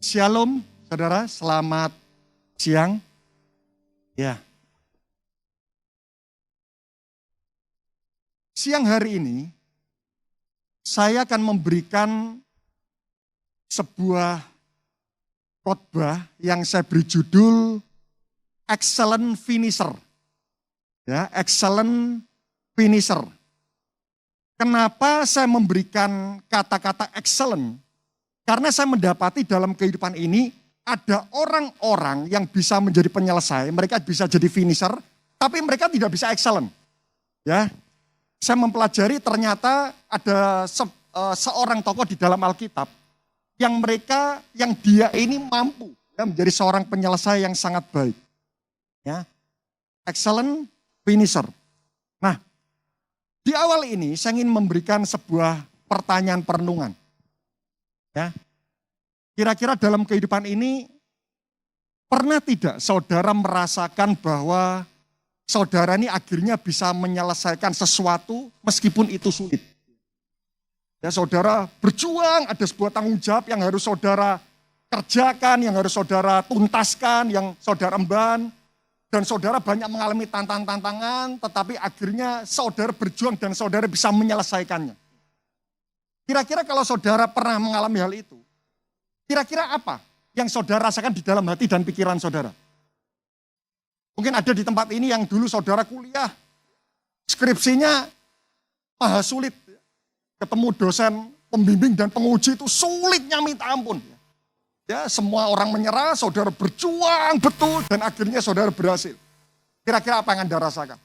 Shalom, saudara. Selamat siang. Ya. Siang hari ini, saya akan memberikan sebuah khotbah yang saya beri judul Excellent Finisher. Ya, Excellent Finisher. Kenapa saya memberikan kata-kata excellent? Karena saya mendapati dalam kehidupan ini ada orang-orang yang bisa menjadi penyelesai, mereka bisa jadi finisher, tapi mereka tidak bisa excellent. Ya, saya mempelajari ternyata ada seorang tokoh di dalam Alkitab yang dia ini mampu ya, menjadi seorang penyelesai yang sangat baik. Ya, excellent finisher. Nah, di awal ini saya ingin memberikan sebuah pertanyaan perenungan. Ya. Kira-kira dalam kehidupan ini pernah tidak saudara merasakan bahwa saudara ini akhirnya bisa menyelesaikan sesuatu meskipun itu sulit? Ya, saudara berjuang, ada sebuah tanggung jawab yang harus saudara kerjakan, yang harus saudara tuntaskan, yang saudara emban. Dan saudara banyak mengalami tantangan-tantangan, tetapi akhirnya saudara berjuang dan saudara bisa menyelesaikannya. Kira-kira kalau saudara pernah mengalami hal itu, kira-kira apa yang saudara rasakan di dalam hati dan pikiran saudara? Mungkin ada di tempat ini yang dulu saudara kuliah, skripsinya maha sulit. Ketemu dosen, pembimbing dan penguji itu sulitnya minta ampun. Ya, semua orang menyerah, saudara berjuang betul dan akhirnya saudara berhasil. Kira-kira apa yang Anda rasakan?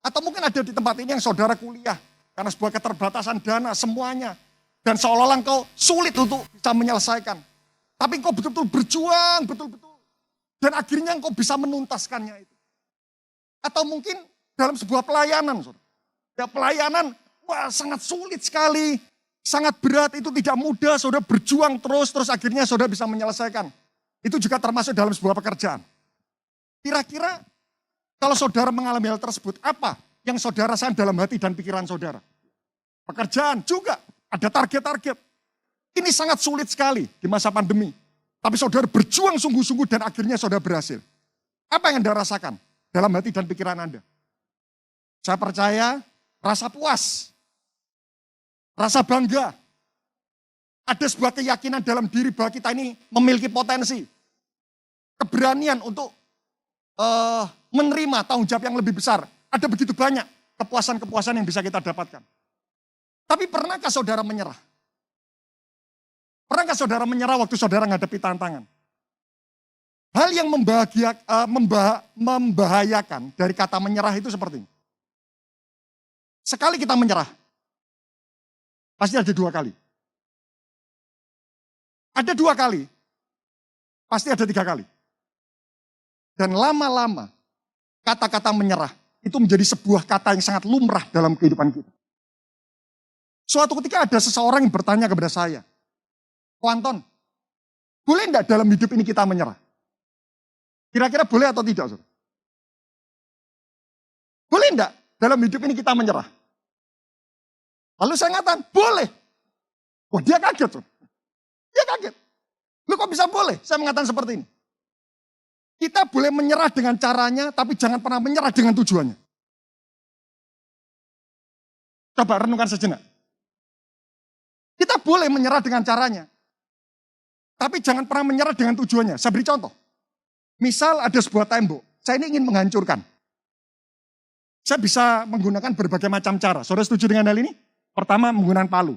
Atau mungkin ada di tempat ini yang saudara kuliah, karena sebuah keterbatasan dana semuanya. Dan seolah-olah engkau sulit untuk bisa menyelesaikan. Tapi engkau betul-betul berjuang, betul-betul. Dan akhirnya engkau bisa menuntaskannya itu. Atau mungkin dalam sebuah pelayanan. Ya, pelayanan, wah sangat sulit sekali. Sangat berat, itu tidak mudah. Saudara berjuang terus akhirnya saudara bisa menyelesaikan. Itu juga termasuk dalam sebuah pekerjaan. Kira-kira kalau saudara mengalami hal tersebut, apa yang saudara rasakan dalam hati dan pikiran saudara? Pekerjaan juga. Ada target-target. Ini sangat sulit sekali di masa pandemi. Tapi saudara berjuang sungguh-sungguh dan akhirnya saudara berhasil. Apa yang Anda rasakan dalam hati dan pikiran Anda? Saya percaya rasa puas, rasa bangga. Ada sebuah keyakinan dalam diri bahwa kita ini memiliki potensi. Keberanian untuk menerima tanggung jawab yang lebih besar. Ada begitu banyak kepuasan-kepuasan yang bisa kita dapatkan. Tapi pernahkah saudara menyerah? Pernahkah saudara menyerah waktu saudara menghadapi tantangan? Hal yang membahayakan dari kata menyerah itu seperti ini. Sekali kita menyerah, pasti ada 2 kali. Ada 2 kali, pasti ada 3 kali. Dan lama-lama kata-kata menyerah itu menjadi sebuah kata yang sangat lumrah dalam kehidupan kita. Suatu ketika ada seseorang yang bertanya kepada saya, "Ko Anton, boleh enggak dalam hidup ini kita menyerah?" Kira-kira boleh atau tidak, saudara? Boleh enggak dalam hidup ini kita menyerah? Lalu saya ngatakan, boleh. Wah, dia kaget, saudara. Dia kaget. Lu kok bisa boleh? Saya mengatakan seperti ini. Kita boleh menyerah dengan caranya, tapi jangan pernah menyerah dengan tujuannya. Coba renungkan sejenak. Kita boleh menyerah dengan caranya. Tapi jangan pernah menyerah dengan tujuannya. Saya beri contoh. Misal ada sebuah tembok. Saya ini ingin menghancurkan. Saya bisa menggunakan berbagai macam cara. Saudara setuju dengan hal ini? Pertama menggunakan palu.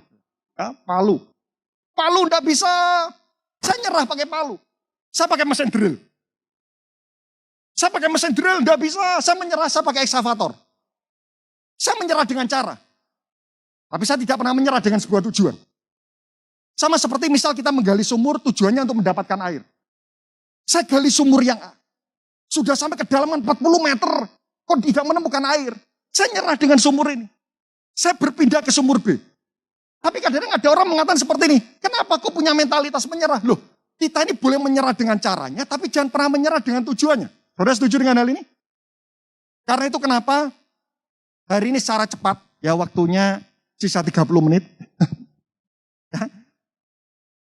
Ya, palu. Palu enggak bisa. Saya nyerah pakai palu. Saya pakai mesin drill. Saya pakai mesin drill enggak bisa. Saya menyerah, saya pakai ekskavator. Saya menyerah dengan cara. Tapi saya tidak pernah menyerah dengan sebuah tujuan. Sama seperti misal kita menggali sumur tujuannya untuk mendapatkan air. Saya gali sumur yang A. Sudah sampai kedalaman 40 meter. Kok tidak menemukan air. Saya nyerah dengan sumur ini. Saya berpindah ke sumur B. Tapi kadang-kadang ada orang mengatakan seperti ini. Kenapa kok punya mentalitas menyerah? Loh, kita ini boleh menyerah dengan caranya. Tapi jangan pernah menyerah dengan tujuannya. Saudara setuju dengan hal ini? Karena itu kenapa hari ini secara cepat. Ya waktunya sisa 30 menit.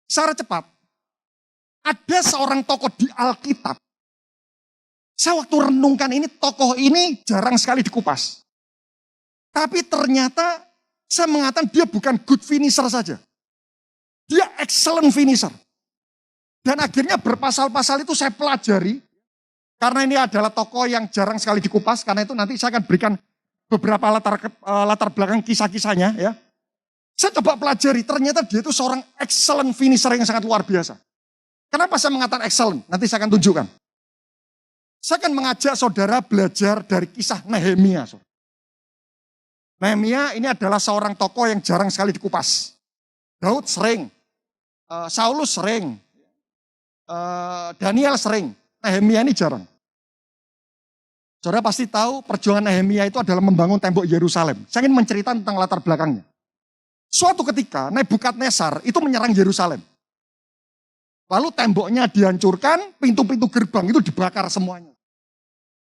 Secara cepat, Ada seorang tokoh di Alkitab. Saya waktu renungkan ini, tokoh ini jarang sekali dikupas. Tapi ternyata saya mengatakan dia bukan good finisher saja. Dia excellent finisher. Dan akhirnya berpasal-pasal itu saya pelajari. Karena ini adalah tokoh yang jarang sekali dikupas. Karena itu nanti saya akan berikan beberapa latar belakang kisah-kisahnya. Ya. Saya coba pelajari, ternyata dia itu seorang excellent finisher yang sangat luar biasa. Kenapa saya mengatakan excellent? Nanti saya akan tunjukkan. Saya akan mengajak saudara belajar dari kisah Nehemia. Nehemia ini adalah seorang tokoh yang jarang sekali dikupas. Daud sering, Saulus sering, Daniel sering, Nehemia ini jarang. Saudara pasti tahu perjuangan Nehemia itu adalah membangun tembok Yerusalem. Saya ingin menceritakan tentang latar belakangnya. Suatu ketika Nebukadnezar itu menyerang Yerusalem. Lalu temboknya dihancurkan, pintu-pintu gerbang itu dibakar semuanya.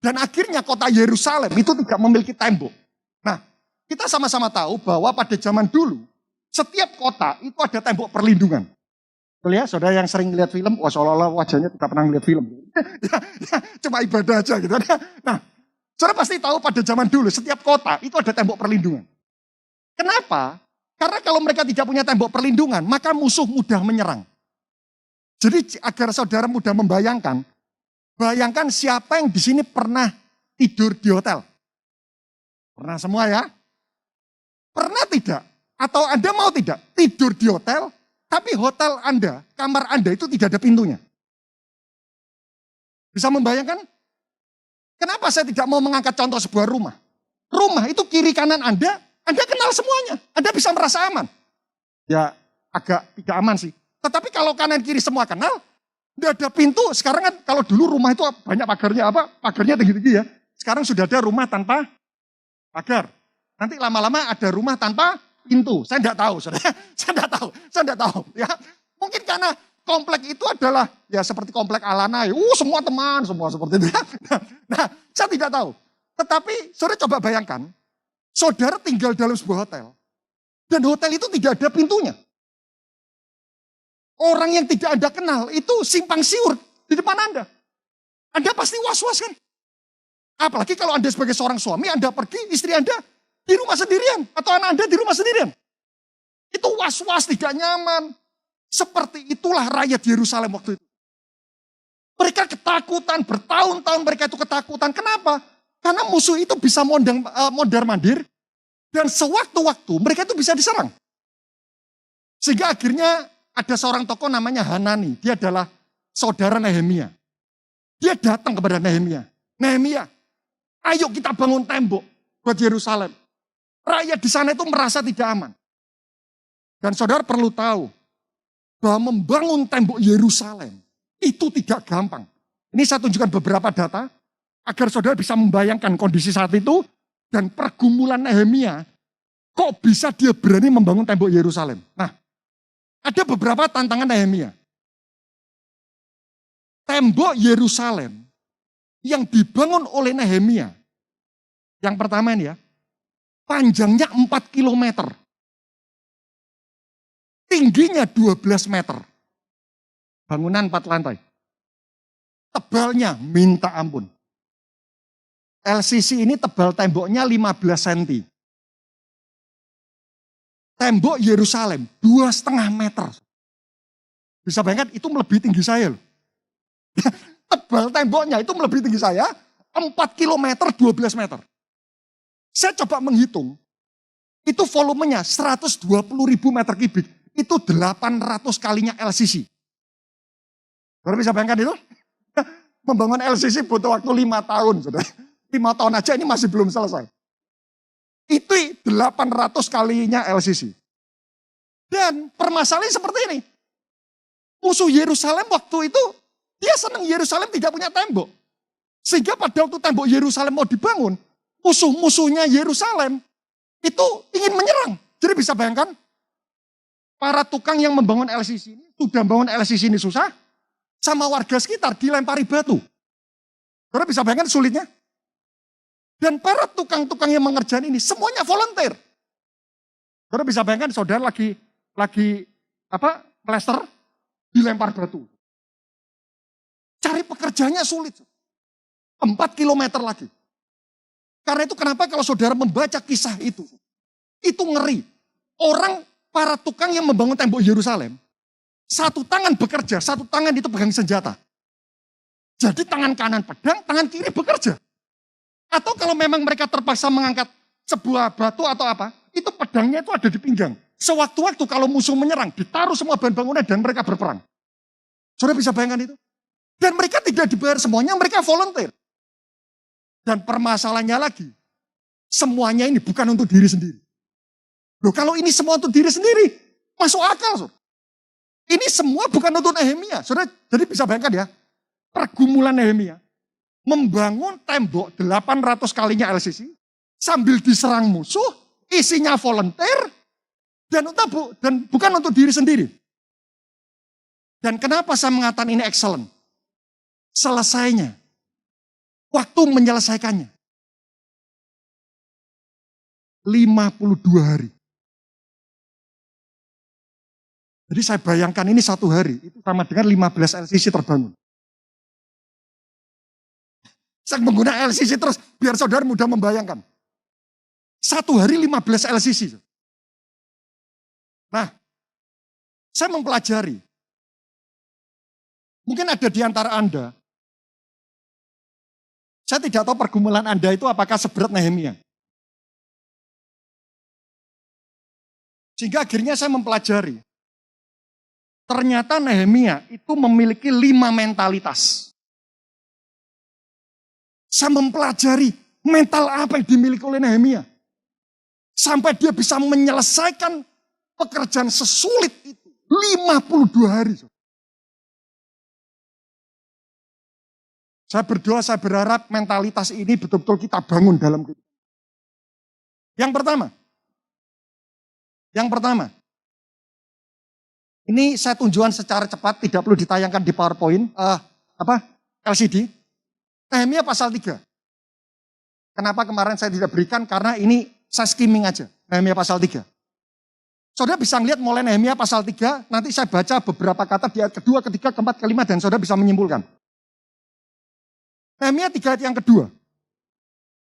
Dan akhirnya kota Yerusalem itu tidak memiliki tembok. Nah, kita sama-sama tahu bahwa pada zaman dulu, setiap kota itu ada tembok perlindungan. Lihat, saudara yang sering lihat film, wah seolah-olah wajahnya tidak pernah lihat film. Cuma ibadah aja gitu. Nah, saudara pasti tahu pada zaman dulu, setiap kota itu ada tembok perlindungan. Kenapa? Karena kalau mereka tidak punya tembok perlindungan, maka musuh mudah menyerang. Jadi agar saudara mudah membayangkan, bayangkan siapa yang di sini pernah tidur di hotel? Pernah semua ya? Pernah tidak? Atau Anda mau tidak tidur di hotel, tapi hotel Anda, kamar Anda itu tidak ada pintunya? Bisa membayangkan? Kenapa saya tidak mau mengangkat contoh sebuah rumah? Rumah itu kiri kanan Anda kenal semuanya. Anda bisa merasa aman. Ya agak tidak aman sih. Tetapi kalau kanan kiri semua kenal, tidak ada pintu. Sekarang kan kalau dulu rumah itu banyak pagarnya apa? Pagarnya tinggi-tinggi ya. Sekarang sudah ada rumah tanpa pagar. Nanti lama-lama ada rumah tanpa pintu. Saya tidak tahu, saudara. Saya tidak tahu. Ya, mungkin karena komplek itu adalah ya seperti komplek Alana. Semua teman, semua seperti itu. Nah, saya tidak tahu. Tetapi saudara coba bayangkan, saudara tinggal dalam sebuah hotel dan hotel itu tidak ada pintunya. Orang yang tidak Anda kenal itu simpang siur di depan Anda. Anda pasti was-was kan? Apalagi kalau Anda sebagai seorang suami, Anda pergi, istri Anda di rumah sendirian. Atau anak Anda di rumah sendirian. Itu was-was, tidak nyaman. Seperti itulah rakyat Yerusalem waktu itu. Mereka ketakutan, bertahun-tahun mereka itu ketakutan. Kenapa? Karena musuh itu bisa mondar-mandir. Dan sewaktu-waktu mereka itu bisa diserang. Sehingga akhirnya ada seorang tokoh namanya Hanani. Dia adalah saudara Nehemia. Dia datang kepada Nehemia. Nehemia, ayo kita bangun tembok buat Yerusalem. Rakyat di sana itu merasa tidak aman. Dan saudara perlu tahu bahwa membangun tembok Yerusalem itu tidak gampang. Ini saya tunjukkan beberapa data agar saudara bisa membayangkan kondisi saat itu dan pergumulan Nehemia. Kok bisa dia berani membangun tembok Yerusalem? Nah, ada beberapa tantangan Nehemia. Tembok Yerusalem yang dibangun oleh Nehemia. Yang pertama ini ya, panjangnya 4 kilometer. Tingginya 12 meter. Bangunan 4 lantai. Tebalnya minta ampun. LCC ini tebal temboknya 15 cm. Tembok Yerusalem 2,5 meter. Bisa bayangkan itu melebihi tinggi saya loh. Tebal temboknya itu melebihi tinggi saya 4 kilometer 12 meter. Saya coba menghitung. Itu volumenya 120.000 meter kubik. Itu 800 kalinya LCC. Saudara bisa bayangkan itu? Membangun LCC butuh waktu 5 tahun. Saudara. 5 tahun aja ini masih belum selesai. Itu 800 kalinya LCC. Dan permasalahannya seperti ini. Musuh Yerusalem waktu itu, dia senang Yerusalem tidak punya tembok. Sehingga pada waktu tembok Yerusalem mau dibangun, musuh-musuhnya Yerusalem itu ingin menyerang. Jadi bisa bayangkan, para tukang yang membangun LCC ini, sudah membangun LCC ini susah, sama warga sekitar dilempari batu. Saudara bisa bayangkan sulitnya? Dan para tukang-tukang yang mengerjakan ini semuanya volunteer. Saudara bisa bayangkan saudara lagi plester dilempar batu. Cari pekerjaannya sulit. 4 kilometer lagi. Karena itu kenapa kalau saudara membaca kisah itu ngeri. Orang, para tukang yang membangun tembok Yerusalem, satu tangan bekerja, satu tangan itu pegang senjata. Jadi tangan kanan pedang, tangan kiri bekerja. Atau kalau memang mereka terpaksa mengangkat sebuah batu atau apa, itu pedangnya itu ada di pinggang. Sewaktu-waktu kalau musuh menyerang, ditaruh semua bahan bangunan dan mereka berperang. Saudara bisa bayangkan itu? Dan mereka tidak dibayar semuanya, mereka volunteer. Dan permasalahannya lagi, semuanya ini bukan untuk diri sendiri. Loh, kalau ini semua untuk diri sendiri, masuk akal. Saudara. Ini semua bukan untuk Nehemia. Saudara, jadi bisa bayangkan ya, pergumulan Nehemia. Membangun tembok 800 kalinya LCC, sambil diserang musuh, isinya volunteer, dan bukan untuk diri sendiri. Dan kenapa saya mengatakan ini excellent? Selesainya, waktu menyelesaikannya, 52 hari. Jadi saya bayangkan ini 1 hari, itu sama dengan 15 LCC terbangun. Saya menggunakan LCC terus, biar saudara mudah membayangkan. 1 hari 15 LCC. Nah, saya mempelajari. Mungkin ada di antara Anda, saya tidak tahu pergumulan Anda itu apakah seberat Nehemia. Sehingga akhirnya saya mempelajari. Ternyata Nehemia itu memiliki 5 mentalitas. Saya mempelajari mental apa yang dimiliki oleh Nehemia. Sampai dia bisa menyelesaikan pekerjaan sesulit itu. 52 hari. Saya berdoa, saya berharap mentalitas ini betul-betul kita bangun dalam kehidupan. Yang pertama. Ini saya tunjukkan secara cepat, tidak perlu ditayangkan di PowerPoint, LCD. Nehemia pasal 3. Kenapa kemarin saya tidak berikan? Karena ini saya skimming aja. Nehemia pasal 3. Saudara bisa lihat mulai Nehemia pasal 3, nanti saya baca beberapa kata di ayat kedua, ketiga, keempat, kelima, dan saudara bisa menyimpulkan. Nehemia 3 ayat yang kedua.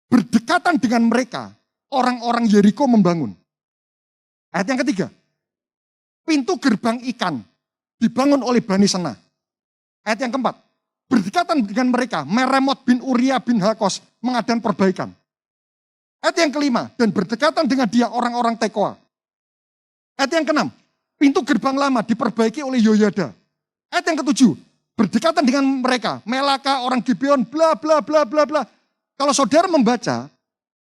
Berdekatan dengan mereka, orang-orang Yeriko membangun. Ayat yang ketiga. Pintu gerbang ikan dibangun oleh Bani Sena. Ayat yang keempat. Berdekatan dengan mereka, Meremot bin Uria bin Hakos mengadakan perbaikan. Ayat yang kelima, dan berdekatan dengan dia orang-orang Tekoa. Ayat yang keenam, pintu gerbang lama diperbaiki oleh Yoyada. Ayat yang ketujuh, berdekatan dengan mereka, Melaka, orang Gibeon, bla bla bla bla bla. Kalau saudara membaca,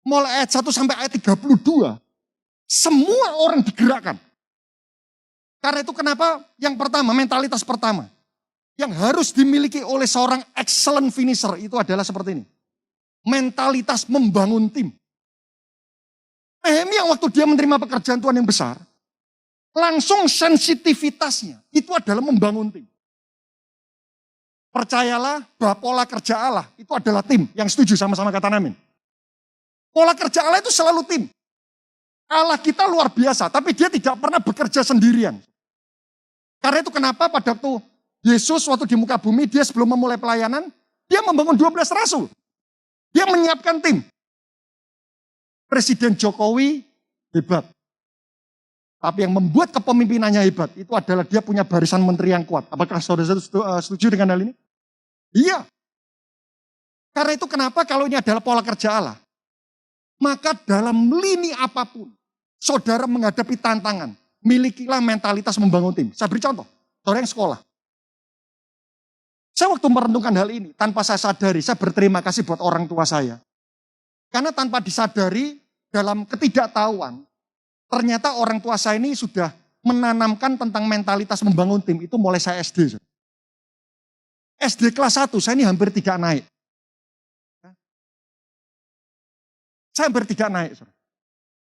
mulai ayat 1 sampai ayat 32, semua orang digerakkan. Karena itu kenapa yang pertama, mentalitas pertama. Yang harus dimiliki oleh seorang excellent finisher itu adalah seperti ini. Mentalitas membangun tim. Nehemia waktu dia menerima pekerjaan Tuhan yang besar, langsung sensitivitasnya itu adalah membangun tim. Percayalah bahwa pola kerja Allah itu adalah tim. Yang setuju sama-sama kata amin. Pola kerja Allah itu selalu tim. Allah kita luar biasa, tapi dia tidak pernah bekerja sendirian. Karena itu kenapa pada waktu Yesus waktu di muka bumi, dia sebelum memulai pelayanan, dia membangun 12 rasul. Dia menyiapkan tim. Presiden Jokowi hebat. Tapi yang membuat kepemimpinannya hebat, itu adalah dia punya barisan menteri yang kuat. Apakah saudara setuju dengan hal ini? Iya. Karena itu kenapa kalau ini adalah pola kerja Allah, maka dalam lini apapun, saudara menghadapi tantangan, milikilah mentalitas membangun tim. Saya beri contoh, saudara yang sekolah. Saya waktu merenungkan hal ini, tanpa saya sadari, saya berterima kasih buat orang tua saya. Karena tanpa disadari, dalam ketidaktahuan, ternyata orang tua saya ini sudah menanamkan tentang mentalitas membangun tim, itu mulai saya SD. SD kelas 1, saya ini hampir tidak naik. Saya hampir tidak naik.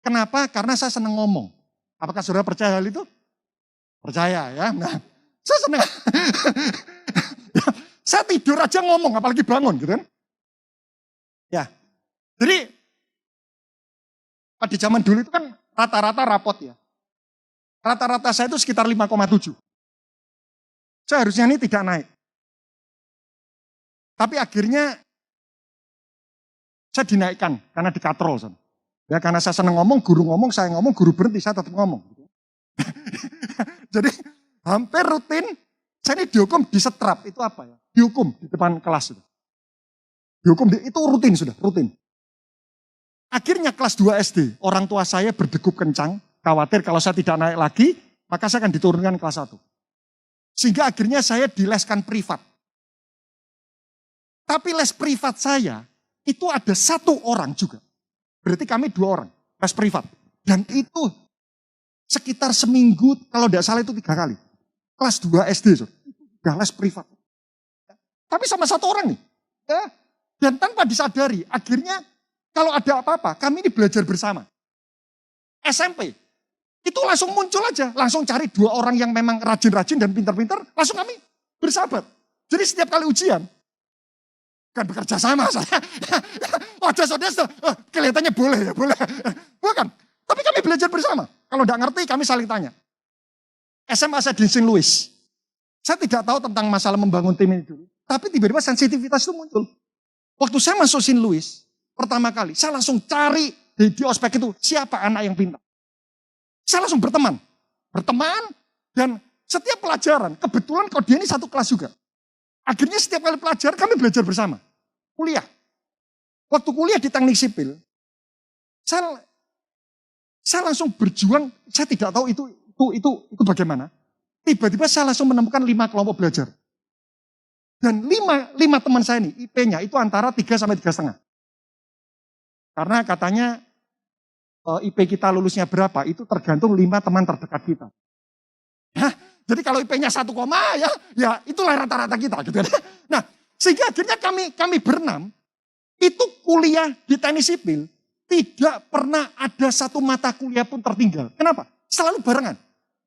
Kenapa? Karena saya senang ngomong. Apakah saudara percaya hal itu? Percaya ya. Nah, saya senang. Saya tidur aja ngomong, apalagi bangun gitu kan. Ya, jadi pada zaman dulu itu kan rata-rata rapot ya. Rata-rata saya itu sekitar 5,7. Saya harusnya ini tidak naik. Tapi akhirnya saya dinaikkan karena dikatrol. Ya, karena saya senang ngomong, guru ngomong, saya ngomong, guru berhenti, saya tetap ngomong. Jadi hampir rutin, saya ini dihukum di setrap, itu apa ya? Dihukum di depan kelas. Dihukum, itu rutin sudah, rutin. Akhirnya kelas 2 SD, orang tua saya berdegup kencang, khawatir kalau saya tidak naik lagi, maka saya akan diturunkan kelas 1. Sehingga akhirnya saya dileskan privat. Tapi les privat saya, itu ada 1 orang juga. Berarti kami 2 orang, les privat. Dan itu sekitar seminggu, kalau tidak salah itu 3 kali. Kelas 2 SD, sudah les privat. Tapi sama 1 orang nih. Ya. Dan tanpa disadari, akhirnya kalau ada apa-apa, kami ini belajar bersama. SMP, itu langsung muncul aja. Langsung cari 2 orang yang memang rajin-rajin dan pintar-pintar, langsung kami bersahabat. Jadi setiap kali ujian, kan bekerja sama saya. Wajah saudara, kelihatannya boleh ya, boleh. Bukan, tapi kami belajar bersama. Kalau tidak ngerti, kami saling tanya. SMA saya di St. Louis. Saya tidak tahu tentang masalah membangun tim ini dulu. Tapi tiba-tiba sensitivitas itu muncul. Waktu saya masuk St. Louis, pertama kali, saya langsung cari di ospek itu, siapa anak yang pintar. Saya langsung berteman. Berteman, dan setiap pelajaran, kebetulan kalau dia ini 1 kelas juga. Akhirnya setiap kali pelajaran, kami belajar bersama. Kuliah. Waktu kuliah di teknik sipil, saya langsung berjuang, saya tidak tahu itu bagaimana. Tiba-tiba saya langsung menemukan 5 kelompok belajar. Dan 5 teman saya ini, IP-nya itu antara 3 sampai 3,5. Karena katanya IP kita lulusnya berapa, itu tergantung 5 teman terdekat kita. Hah? Jadi kalau IP-nya 1, ya itulah rata-rata kita. Gitu. Nah, sehingga akhirnya kami berenam, itu kuliah di teknik sipil, tidak pernah ada 1 mata kuliah pun tertinggal. Kenapa? Selalu barengan.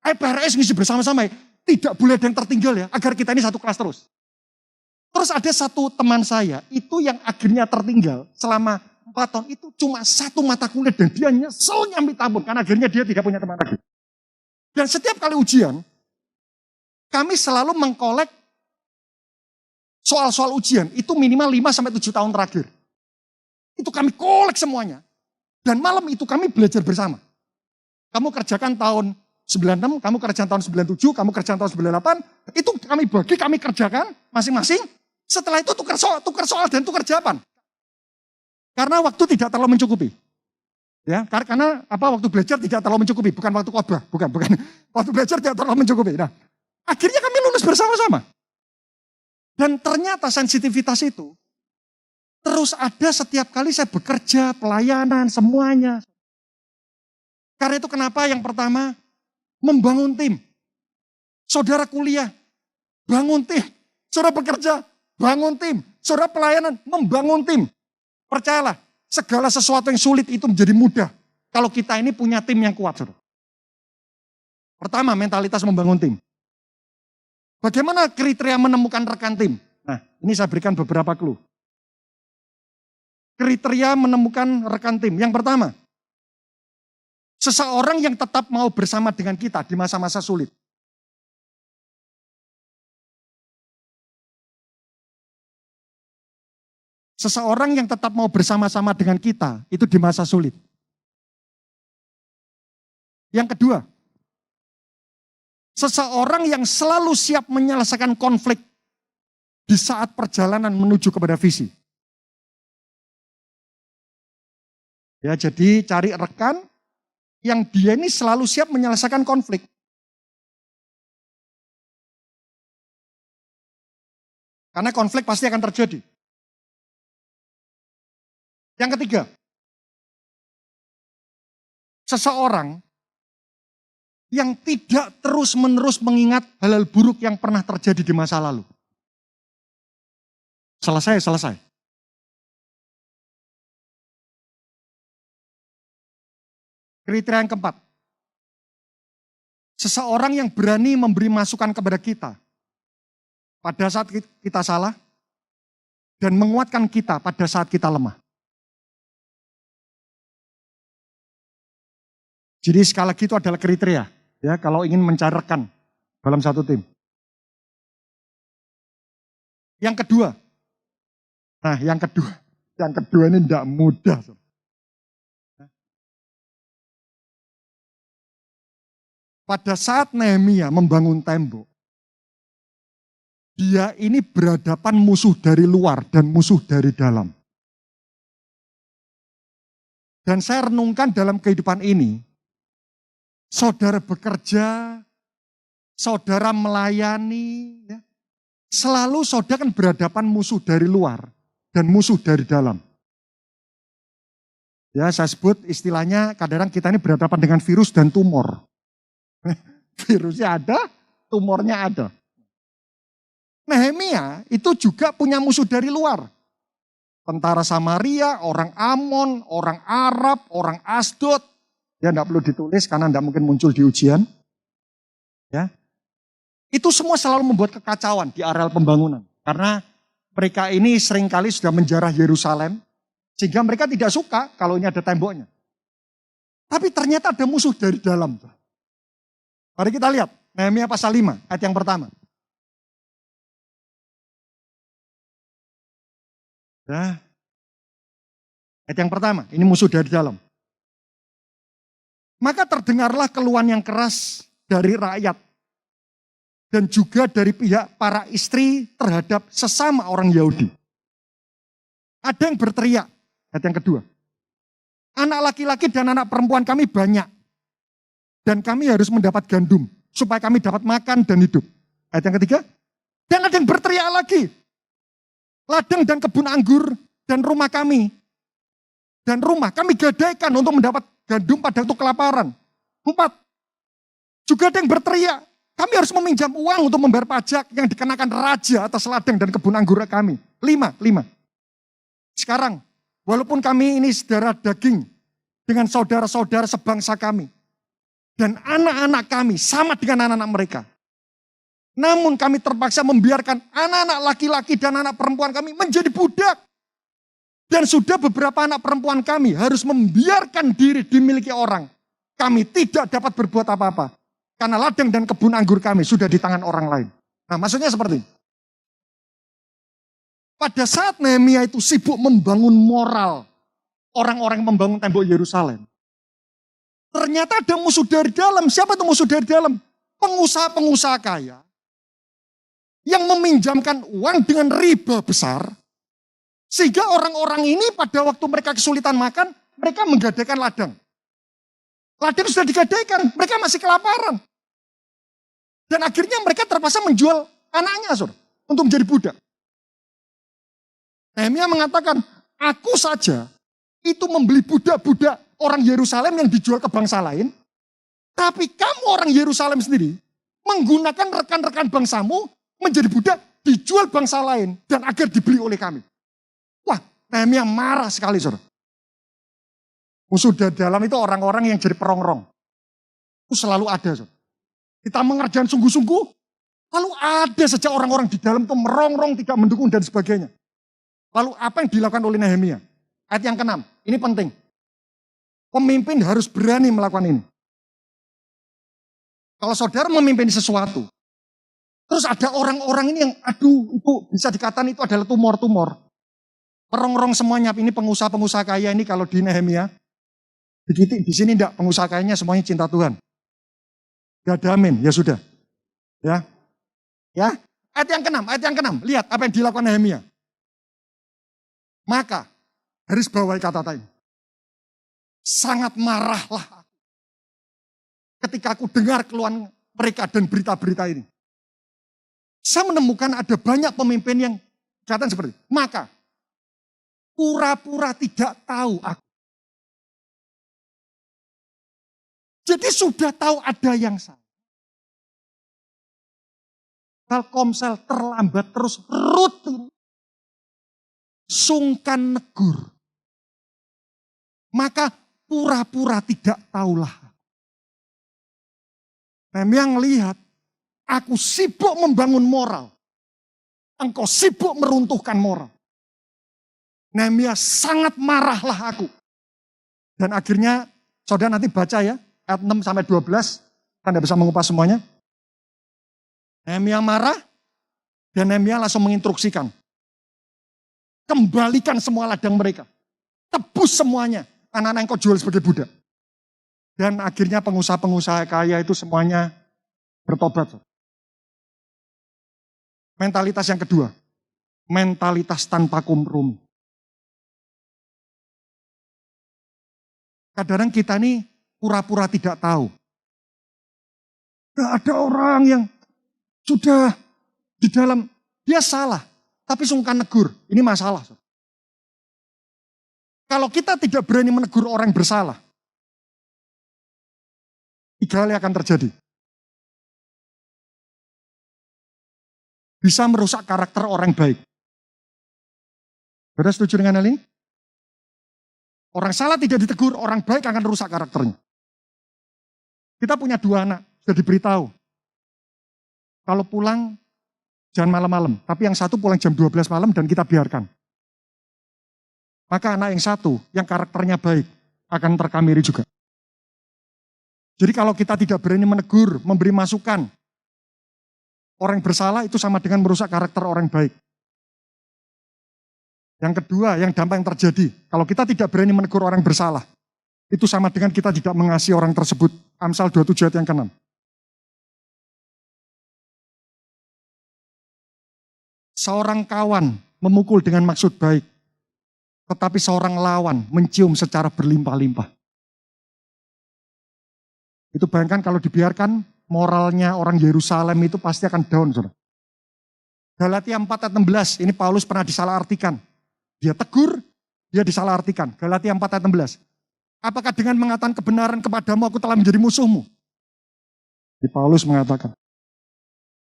PRS ngisi bersama-sama, tidak boleh ada yang tertinggal ya, agar kita ini 1 kelas terus. Terus ada 1 teman saya, itu yang akhirnya tertinggal selama 4 tahun, itu cuma 1 mata kuliah dan dia nyeselnya minta ampun, karena akhirnya dia tidak punya teman lagi. Dan setiap kali ujian, kami selalu mengkolek soal-soal ujian, itu minimal 5-7 tahun terakhir. Itu kami kolek semuanya. Dan malam itu kami belajar bersama. Kamu kerjakan tahun 96, kamu kerjakan tahun 97, kamu kerjakan tahun 98, itu kami bagi, kami kerjakan masing-masing. Setelah itu tukar soal dan tukar jawaban. Karena waktu tidak terlalu mencukupi. Ya, karena waktu belajar tidak terlalu mencukupi, bukan waktu khotbah, bukan. Waktu belajar tidak terlalu mencukupi. Nah, akhirnya kami lulus bersama-sama. Dan ternyata sensitivitas itu terus ada setiap kali saya bekerja, pelayanan, semuanya. Karena itu kenapa yang pertama, membangun tim. Saudara kuliah, bangun tim. Saudara bekerja, bangun tim. Saudara pelayanan, membangun tim. Percayalah, segala sesuatu yang sulit itu menjadi mudah. Kalau kita ini punya tim yang kuat. Saudara. Pertama, mentalitas membangun tim. Bagaimana kriteria menemukan rekan tim? Nah, ini saya berikan beberapa clue. Kriteria menemukan rekan tim. Yang pertama, seseorang yang tetap mau bersama dengan kita di masa-masa sulit. Seseorang yang tetap mau bersama-sama dengan kita, itu di masa sulit. Yang kedua, seseorang yang selalu siap menyelesaikan konflik di saat perjalanan menuju kepada visi. Ya, jadi cari rekan yang dia ini selalu siap menyelesaikan konflik. Karena konflik pasti akan terjadi. Yang ketiga, seseorang yang tidak terus-menerus mengingat hal-hal buruk yang pernah terjadi di masa lalu. Selesai. Kriteria yang keempat, seseorang yang berani memberi masukan kepada kita pada saat kita salah dan menguatkan kita pada saat kita lemah. Jadi sekali lagi itu adalah kriteria ya kalau ingin mencari rekan dalam satu tim. Yang kedua, Nah, yang kedua ini tidak mudah. Pada saat Nehemia membangun tembok, dia ini berhadapan musuh dari luar dan musuh dari dalam. Dan saya renungkan dalam kehidupan ini, saudara bekerja, saudara melayani, ya, selalu saudara kan berhadapan musuh dari luar dan musuh dari dalam. Ya, saya sebut istilahnya kadang-kadang kita ini berhadapan dengan virus dan tumor. Virusnya ada, tumornya ada. Nehemia itu juga punya musuh dari luar. Tentara Samaria, orang Amon, orang Arab, orang Asdod. Ya tidak perlu ditulis karena tidak mungkin muncul di ujian. Ya. Itu semua selalu membuat kekacauan di areal pembangunan. Karena mereka ini seringkali sudah menjarah Yerusalem. Sehingga mereka tidak suka kalau ini ada temboknya. Tapi ternyata ada musuh dari dalam. Mari kita lihat, Nehemia pasal 5, ayat yang pertama. Ya. Ayat yang pertama, ini musuh dari dalam. Maka terdengarlah keluhan yang keras dari rakyat. Dan juga dari pihak para istri terhadap sesama orang Yahudi. Ada yang berteriak, ayat yang kedua. Anak laki-laki dan anak perempuan kami banyak. Dan kami harus mendapat gandum, supaya kami dapat makan dan hidup. Ayat yang ketiga, dan ada yang berteriak lagi. Ladang dan kebun anggur dan rumah kami. Dan rumah kami gadaikan untuk mendapat gandum pada waktu kelaparan. 4, juga ada yang berteriak. Kami harus meminjam uang untuk membayar pajak yang dikenakan raja atas ladang dan kebun anggur kami. 5. Sekarang, walaupun kami ini saudara daging dengan saudara-saudara sebangsa kami. Dan anak-anak kami sama dengan anak-anak mereka. Namun kami terpaksa membiarkan anak-anak laki-laki dan anak perempuan kami menjadi budak. Dan sudah beberapa anak perempuan kami harus membiarkan diri dimiliki orang. Kami tidak dapat berbuat apa-apa. Karena ladang dan kebun anggur kami sudah di tangan orang lain. Nah, maksudnya seperti ini. Pada saat Nehemia itu sibuk membangun moral orang-orang yang membangun tembok Yerusalem. Ternyata ada musuh dari dalam. Siapa itu musuh dari dalam? Pengusaha-pengusaha kaya yang meminjamkan uang dengan riba besar. Sehingga orang-orang ini pada waktu mereka kesulitan makan, mereka menggadaikan ladang. Ladang sudah digadaikan, mereka masih kelaparan. Dan akhirnya mereka terpaksa menjual anaknya untuk menjadi budak. Nehemia mengatakan, aku saja itu membeli budak-budak orang Yerusalem yang dijual ke bangsa lain. Tapi kamu orang Yerusalem sendiri menggunakan rekan-rekan bangsamu menjadi budak dijual bangsa lain dan agar dibeli oleh kami. Wah, Nehemia marah sekali, saudara. Musuh dari dalam itu orang-orang yang jadi perongrong. Itu selalu ada, saudara. Kita mengerjakan sungguh-sungguh, lalu ada saja orang-orang di dalam itu merongrong, tidak mendukung dan sebagainya. Lalu apa yang dilakukan oleh Nehemia? Ayat yang ke-6, ini penting. Pemimpin harus berani melakukan ini. Kalau saudara memimpin sesuatu, terus ada orang-orang ini yang, aduh, itu bisa dikatakan itu adalah tumor-tumor. Perongrong semuanya, ini pengusaha-pengusaha kaya ini kalau di Nehemia, di sini enggak, pengusaha kayanya semuanya cinta Tuhan. Gak ada amin, ya sudah. Ya. Ayat yang ke-6, lihat apa yang dilakukan Nehemia. Maka, garis bawahi kata-kata ini. Sangat marahlah aku ketika aku dengar keluhan mereka dan berita-berita ini. Saya menemukan ada banyak pemimpin yang katakan seperti itu. Maka, pura-pura tidak tahu aku. Jadi sudah tahu ada yang salah. Telkomsel terlambat terus rutin. Sungkan negur. Maka pura-pura tidak tahulah. Nehemia ngelihat, aku sibuk membangun moral. Engkau sibuk meruntuhkan moral. Nehemia sangat marahlah aku. Dan akhirnya, saudara nanti baca ya, ayat 6 sampai 12, kan tidak bisa mengupas semuanya. Nehemia marah, dan Nehemia langsung menginstruksikan. Kembalikan semua ladang mereka. Tebus semuanya. Anak-anak yang kau jual sebagai budak. Dan akhirnya pengusaha-pengusaha kaya itu semuanya bertobat. Mentalitas yang kedua. Mentalitas tanpa kompromi. Kadang-kadang kita ini pura-pura tidak tahu. Ada orang yang sudah di dalam, dia salah. Tapi sungkan negur, ini masalah. Kalau kita tidak berani menegur orang yang bersalah, 3 hal yang akan terjadi. Bisa merusak karakter orang baik. Saudara setuju dengan hal ini? Orang salah tidak ditegur, orang baik akan rusak karakternya. Kita punya 2 anak, sudah diberitahu. Kalau pulang, jangan malam-malam. Tapi yang satu pulang jam 12 malam dan kita biarkan. Maka anak yang satu, yang karakternya baik, akan terkamiri juga. Jadi kalau kita tidak berani menegur, memberi masukan, orang bersalah itu sama dengan merusak karakter orang baik. Yang kedua, yang dampak yang terjadi, kalau kita tidak berani menegur orang bersalah, itu sama dengan kita tidak mengasihi orang tersebut. Amsal 27 ayat yang ke-6. Seorang kawan memukul dengan maksud baik, tetapi seorang lawan mencium secara berlimpah-limpah. Itu bayangkan kalau dibiarkan, moralnya orang Yerusalem itu pasti akan down. Saudara. Galatia 4 ayat 16, ini Paulus pernah disalahartikan. Dia tegur, dia disalahartikan. Galatia 4 ayat 16. Apakah dengan mengatakan kebenaran kepadamu aku telah menjadi musuhmu? Di Paulus mengatakan.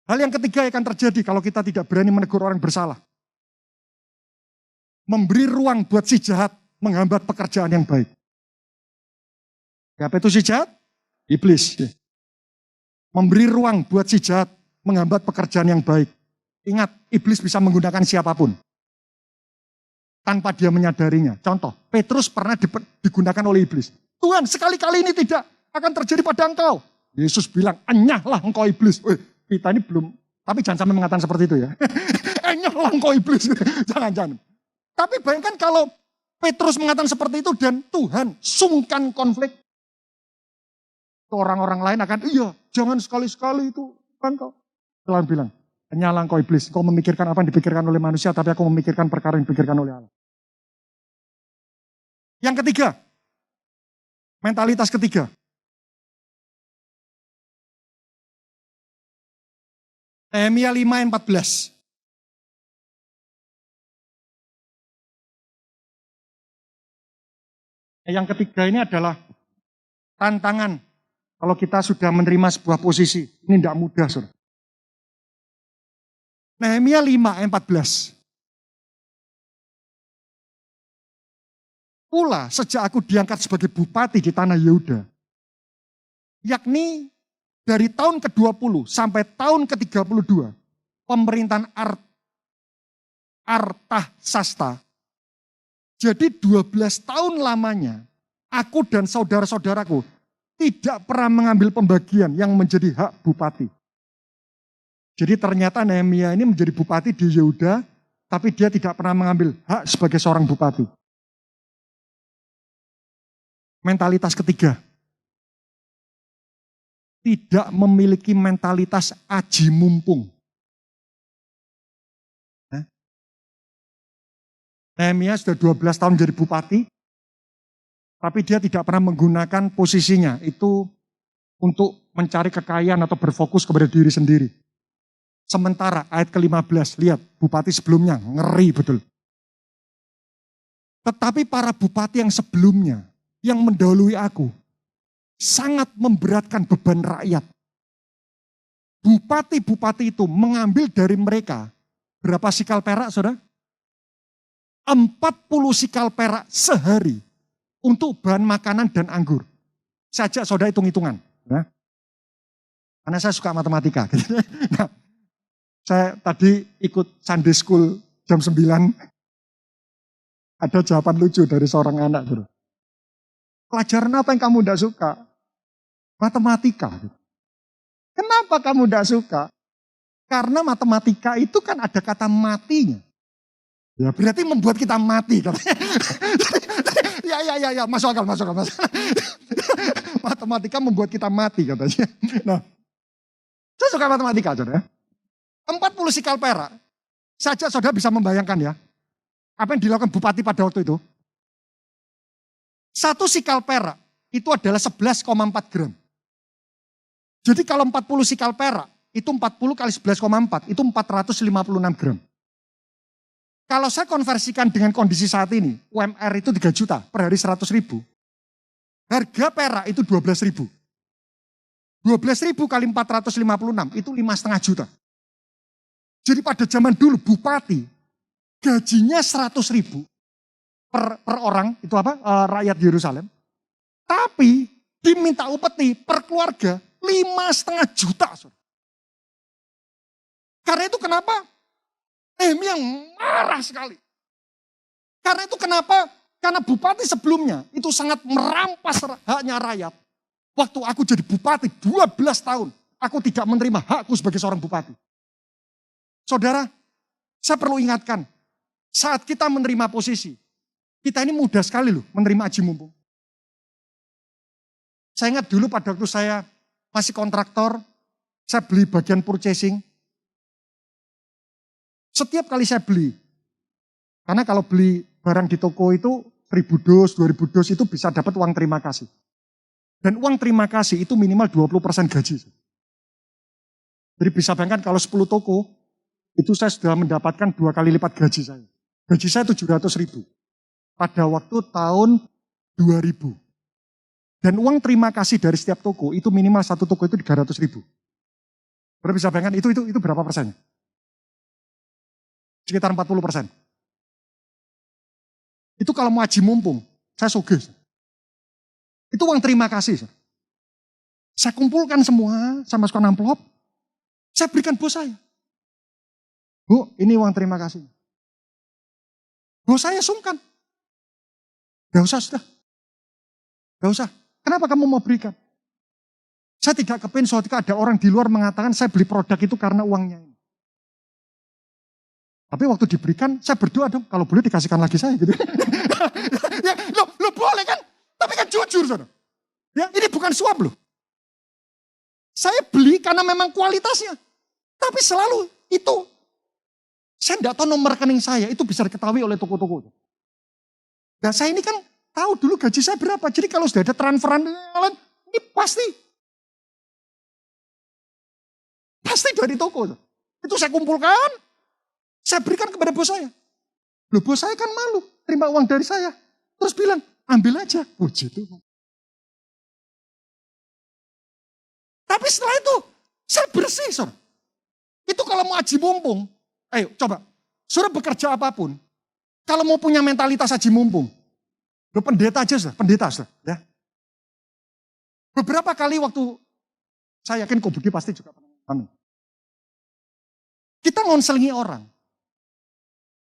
Hal yang ketiga yang akan terjadi kalau kita tidak berani menegur orang bersalah. Memberi ruang buat si jahat menghambat pekerjaan yang baik. Siapa itu si jahat? Iblis. Memberi ruang buat si jahat menghambat pekerjaan yang baik. Ingat, iblis bisa menggunakan siapapun. Tanpa dia menyadarinya. Contoh, Petrus pernah digunakan oleh iblis. Tuhan, sekali-kali ini tidak akan terjadi pada engkau. Yesus bilang, enyahlah engkau iblis. Kita ini belum, tapi jangan sampai mengatakan seperti itu ya. Enyahlah engkau iblis. Jangan. Tapi bayangkan kalau Petrus mengatakan seperti itu dan Tuhan sungkan konflik. Orang-orang lain akan, iya, jangan sekali-sekali itu. Engkau. Tuhan bilang, enyahlah engkau iblis. Kau memikirkan apa yang dipikirkan oleh manusia, tapi aku memikirkan perkara yang dipikirkan oleh Allah. Yang ketiga, mentalitas ketiga. Nehemia 5 ayat 14. Yang ketiga ini adalah tantangan. Kalau kita sudah menerima sebuah posisi, ini tidak mudah, saudara. Nehemia 5 ayat 14. Pula sejak aku diangkat sebagai bupati di tanah Yehuda, yakni dari tahun ke-20 sampai tahun ke-32, pemerintahan Artahsasta. Jadi 12 tahun lamanya, aku dan saudara-saudaraku tidak pernah mengambil pembagian yang menjadi hak bupati. Jadi ternyata Nehemia ini menjadi bupati di Yehuda, tapi dia tidak pernah mengambil hak sebagai seorang bupati. Mentalitas ketiga. Tidak memiliki mentalitas aji mumpung. Nehemia sudah 12 tahun jadi bupati, tapi dia tidak pernah menggunakan posisinya itu untuk mencari kekayaan atau berfokus kepada diri sendiri. Sementara ayat ke-15, lihat bupati sebelumnya, ngeri betul. Tetapi para bupati yang sebelumnya, yang mendahului aku, sangat memberatkan beban rakyat. Bupati-bupati itu mengambil dari mereka, berapa sikal perak saudara? 40 sikal perak sehari untuk bahan makanan dan anggur. Saja saudara hitung-hitungan. Ya. Karena saya suka matematika. Nah, saya tadi ikut Sunday School jam 9. Ada jawaban lucu dari seorang anak. Bro. Pelajaran apa yang kamu tidak suka? Matematika. Kenapa kamu tidak suka? Karena matematika itu kan ada kata matinya. Ya berarti membuat kita mati katanya. Ya, masuk akal. Matematika membuat kita mati katanya. Nah, saya suka matematika, saudara. 40 sikal perak, saja saudara bisa membayangkan ya, apa yang dilakukan bupati pada waktu itu. 1 sikal perak itu adalah 11,4 gram. Jadi kalau 40 sikal perak, itu 40 kali 11,4, itu 456 gram. Kalau saya konversikan dengan kondisi saat ini, UMR itu 3 juta, per hari 100 ribu. Harga perak itu 12 ribu. 12 ribu kali 456, itu 5,5 juta. Jadi pada zaman dulu, bupati, gajinya 100 ribu per orang, itu apa? Rakyat Yerusalem. Tapi diminta upeti per keluarga 5,5 juta. Karena itu kenapa Nehemia marah sekali. Karena itu kenapa? Karena bupati sebelumnya itu sangat merampas haknya rakyat. Waktu aku jadi bupati 12 tahun, aku tidak menerima hakku sebagai seorang bupati. Saudara, saya perlu ingatkan, saat kita menerima posisi, kita ini mudah sekali loh menerima aji mumpung. Saya ingat dulu pada waktu saya masih kontraktor, saya beli bagian purchasing. Setiap kali saya beli, karena kalau beli barang di toko itu 1.000 dos, 2.000 dos itu bisa dapat uang terima kasih. Dan uang terima kasih itu minimal 20% gaji. Jadi bisa bayangkan kalau 10 toko, itu saya sudah mendapatkan 2 kali lipat gaji saya. Gaji saya 700 ribu. Pada waktu tahun 2000. Dan uang terima kasih dari setiap toko, itu minimal 1 toko itu 300 ribu. Berarti bisa bayangkan itu berapa persennya? Sekitar 40%. Itu kalau mau aji mumpung, saya sugih. Itu uang terima kasih. Saya kumpulkan semua, saya masukkan amplop, saya berikan bos saya. Bu, ini uang terima kasih. Bos saya sungkan. Gak usah sudah. Gak usah. Kenapa kamu mau berikan? Saya tidak kepingin suatu ketika ada orang di luar mengatakan saya beli produk itu karena uangnya ini. Tapi waktu diberikan, saya berdoa dong, kalau boleh dikasihkan lagi saya gitu. Ya, lo boleh kan? Tapi kan jujur, saudara. Ya, ini bukan suap loh. Saya beli karena memang kualitasnya. Tapi selalu itu. Saya tidak tahu nomor rekening saya, itu bisa diketahui oleh toko-toko. Dan saya ini kan tahu dulu gaji saya berapa. Jadi kalau sudah ada transferan lain, ini pasti dari toko. Itu saya kumpulkan. Saya berikan kepada bos saya. Loh, bos saya kan malu terima uang dari saya. Terus bilang, ambil aja. Puji Tuhan. Tapi setelah itu, saya bersih, saudara. Itu kalau mau aji mumpung, ayo coba, saudara bekerja apapun, kalau mau punya mentalitas aji mumpung, lo pendeta aja, saudara, pendeta, saudara. Ya. Beberapa kali waktu, saya yakin Ko Budi pasti juga pernah. Kita ngonselingi orang.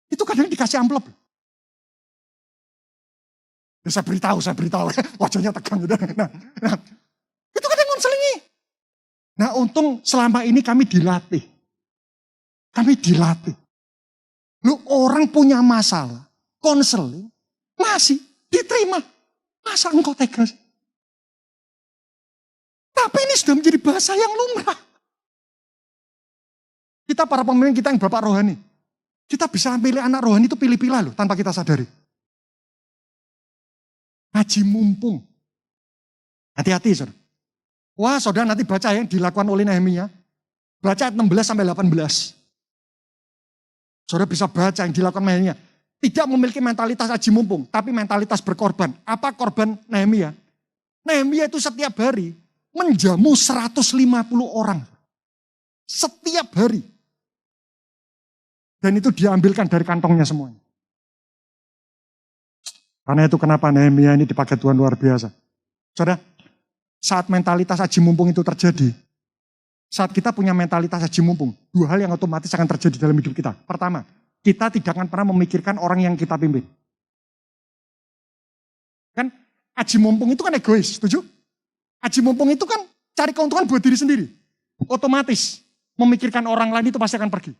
Itu kadang dikasih amplop. Ya, saya beritahu. Wajahnya tegang gitu. Nah, itu kadang ngonselingi. Nah, untung selama ini kami dilatih. Lu orang punya masalah, konseling, masih diterima. Masa engkau tega sih? Tapi ini sudah menjadi bahasa yang lumrah. Kita para pemimpin kita yang bapak rohani. Kita bisa pilih anak rohani itu pilih-pilih loh, tanpa kita sadari. Aji mumpung. Hati-hati, saudara. Wah, saudara nanti baca yang dilakukan oleh Nehemia. Baca 16 sampai 18. Saudara bisa baca yang dilakukan Nehemia. Tidak memiliki mentalitas aji mumpung, tapi mentalitas berkorban. Apa korban Nehemia? Nehemia itu setiap hari menjamu 150 orang. Setiap hari. Dan itu diambilkan dari kantongnya semuanya. Karena itu kenapa Nehemia ini dipakai Tuhan luar biasa. Saudara, saat mentalitas aji mumpung itu terjadi, saat kita punya mentalitas aji mumpung, 2 hal yang otomatis akan terjadi dalam hidup kita. Pertama, kita tidak akan pernah memikirkan orang yang kita pimpin. Kan aji mumpung itu kan egois, setuju? Aji mumpung itu kan cari keuntungan buat diri sendiri. Otomatis memikirkan orang lain itu pasti akan pergi.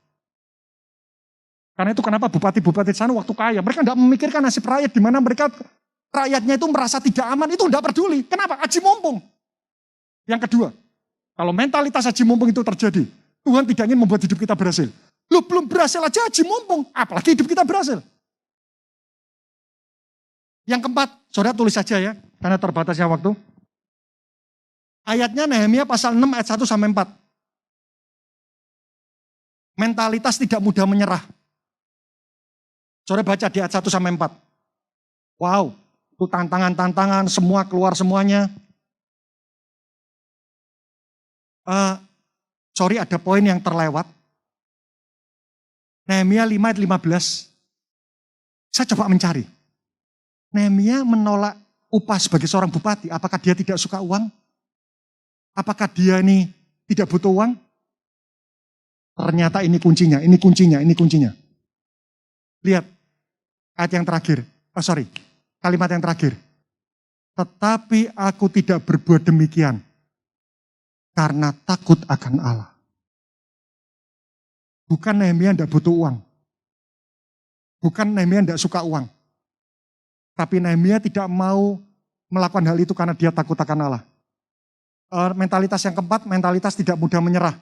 Karena itu kenapa bupati-bupati sana waktu kaya, mereka tidak memikirkan nasib rakyat, di mana mereka rakyatnya itu merasa tidak aman, itu tidak peduli. Kenapa? Aji mumpung. Yang kedua, kalau mentalitas aji mumpung itu terjadi, Tuhan tidak ingin membuat hidup kita berhasil. Lu belum berhasil aja aji mumpung, apalagi hidup kita berhasil. Yang keempat, saudara tulis saja ya, karena terbatasnya waktu. Ayatnya Nehemia pasal 6 ayat 1 sampai 4. Mentalitas tidak mudah menyerah. Saudara baca di ayat 1 sampai 4. Wow, itu tantangan-tantangan, semua keluar semuanya. Ada poin yang terlewat. Nehemia 5 ayat 15. Saya coba mencari. Nehemia menolak upah sebagai seorang bupati. Apakah dia tidak suka uang? Apakah dia ini tidak butuh uang? Ternyata ini kuncinya, ini kuncinya, ini kuncinya. Lihat ayat yang terakhir. Kalimat yang terakhir. Tetapi aku tidak berbuat demikian karena takut akan Allah. Bukan Nehemia tidak butuh uang. Bukan Nehemia tidak suka uang. Tapi Nehemia tidak mau melakukan hal itu karena dia takut akan Allah. Mentalitas yang keempat, mentalitas tidak mudah menyerah.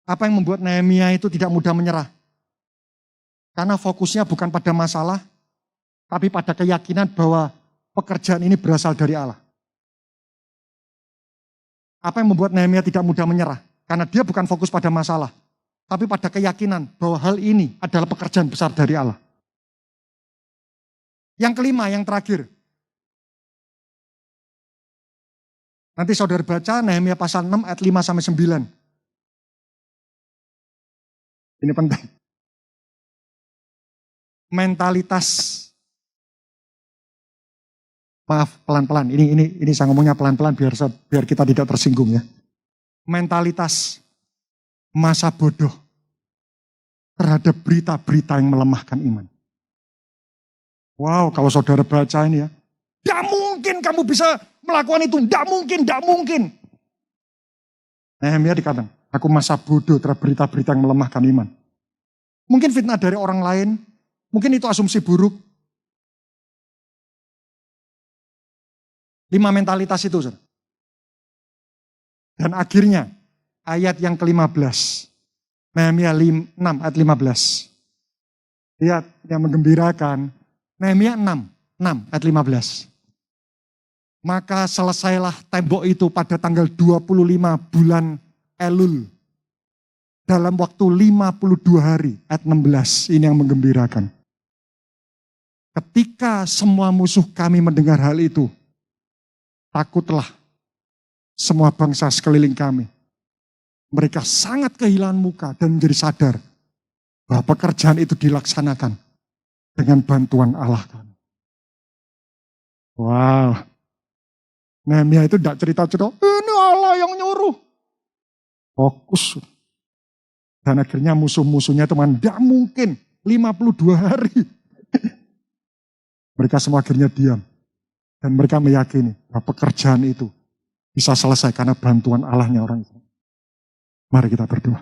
Apa yang membuat Nehemia itu tidak mudah menyerah? Karena fokusnya bukan pada masalah, tapi pada keyakinan bahwa pekerjaan ini berasal dari Allah. Apa yang membuat Nehemia tidak mudah menyerah? Karena dia bukan fokus pada masalah, tapi pada keyakinan bahwa hal ini adalah pekerjaan besar dari Allah. Yang kelima, yang terakhir. Nanti saudara baca Nehemia pasal 6 ayat 5 sampai 9. Ini penting. Mentalitas. Maaf, pelan-pelan. Ini saya ngomongnya pelan-pelan biar kita tidak tersinggung ya. Mentalitas masa bodoh terhadap berita-berita yang melemahkan iman. Wow, kalau saudara baca ini ya, tidak mungkin kamu bisa melakukan itu, tidak mungkin. Nehemia dikatakan, aku masa bodoh terhadap berita-berita yang melemahkan iman. Mungkin fitnah dari orang lain, mungkin itu asumsi buruk. 5 mentalitas itu, saudara. Dan akhirnya ayat yang ke-15. Nehemia 6 ayat 15. Lihat yang menggembirakan. Nehemia 6 ayat 15. Maka selesailah tembok itu pada tanggal 25 bulan Elul. Dalam waktu 52 hari. Ayat 16 ini yang menggembirakan. Ketika semua musuh kami mendengar hal itu. Takutlah semua bangsa sekeliling kami. Mereka sangat kehilangan muka dan menjadi sadar bahwa pekerjaan itu dilaksanakan dengan bantuan Allah kami. Wow. Nehemia itu tidak cerita-cerita, ini Allah yang nyuruh. Fokus. Dan akhirnya musuh-musuhnya teman, tidak mungkin 52 hari. Mereka semua akhirnya diam. Dan mereka meyakini bahwa pekerjaan itu bisa selesai karena bantuan Allahnya orang itu. Mari kita berdoa.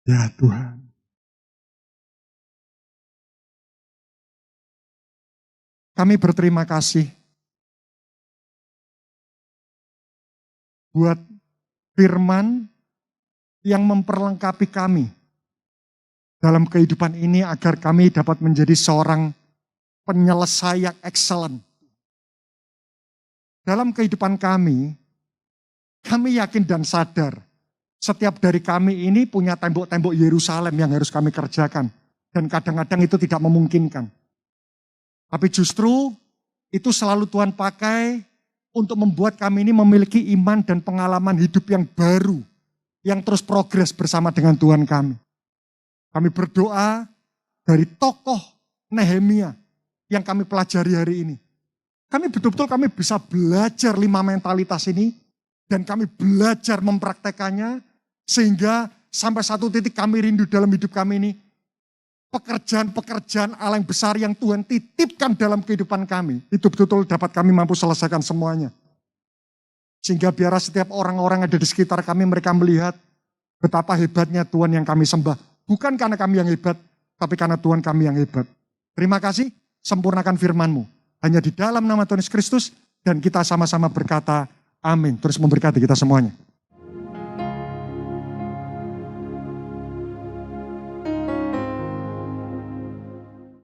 Ya Tuhan. Kami berterima kasih buat firman yang memperlengkapi kami dalam kehidupan ini agar kami dapat menjadi seorang penyelesai yang excellent. Dalam kehidupan kami yakin dan sadar setiap dari kami ini punya tembok-tembok Yerusalem yang harus kami kerjakan. Dan kadang-kadang itu tidak memungkinkan. Tapi justru itu selalu Tuhan pakai untuk membuat kami ini memiliki iman dan pengalaman hidup yang baru. Yang terus progres bersama dengan Tuhan kami. Kami berdoa dari tokoh Nehemia yang kami pelajari hari ini. Kami betul-betul bisa belajar 5 mentalitas ini dan kami belajar mempraktekannya sehingga sampai satu titik kami rindu dalam hidup kami ini. Pekerjaan-pekerjaan Allah yang besar yang Tuhan titipkan dalam kehidupan kami. Itu betul-betul dapat kami mampu selesaikan semuanya. Sehingga biar setiap orang-orang ada di sekitar kami, mereka melihat betapa hebatnya Tuhan yang kami sembah. Bukan karena kami yang hebat, tapi karena Tuhan kami yang hebat. Terima kasih, sempurnakan firman-Mu. Hanya di dalam nama Tuhan Yesus Kristus, dan kita sama-sama berkata, amin. Terus memberkati kita semuanya.